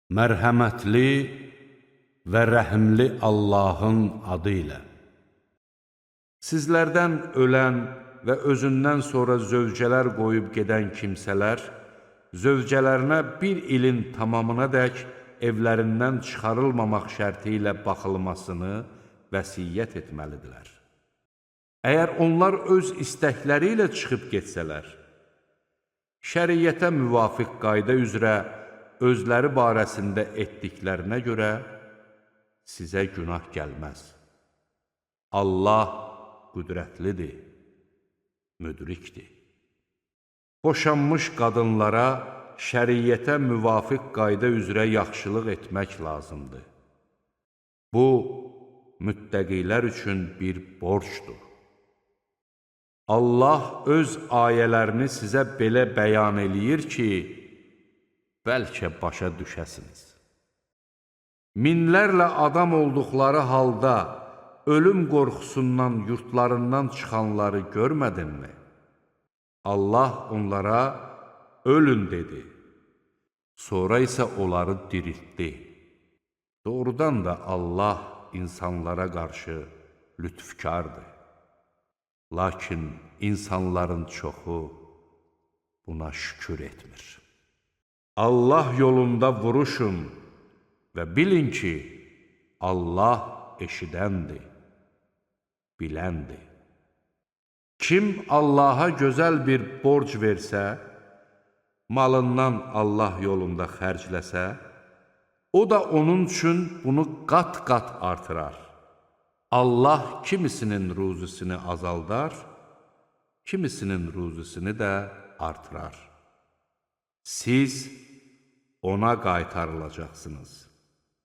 Mərhəmətli və rəhimli Allahın adı ilə. Sizlərdən ölən və özündən sonra zövcələr qoyub gedən kimsələr, zövcələrinə 1 ilin tamamınadək evlərindən çıxarılmamaq şərti ilə baxılmasını vəsiyyət etməlidirlər. Əgər onlar öz istəkləri ilə çıxıb getsələr, şəriətə müvafiq qayda üzrə özləri barəsində etdiklərinə görə sizə günah gəlməz. Allah qüdrətlidir, müdrikdir. Boşanmış qadınlara şəriətə müvafiq qayda üzrə yaxşılıq etmək lazımdır. Bu, müttəqilər üçün bir borcdur. Allah öz ayələrini sizə belə bəyan eləyir ki, bəlkə başa düşəsiniz. Minlərlə adam olduqları halda ölüm qorxusundan yurtlarından çıxanları görmədinmi? Allah onlara ölün dedi, sonra isə onları diriltdi. Doğrudan da Allah insanlara qarşı lütfkardır. Lakin insanların çoxu buna şükür etmir. Allah yolunda vuruşun və bilin ki, Allah eşidəndir, biləndir. Kim Allaha gözəl bir borc versə, malından Allah yolunda xərcləsə, o da onun üçün bunu qat-qat artırar. Allah kimisinin ruzisini azaldar, kimisinin ruzisini də artırar. Siz ona qaytarılacaqsınız.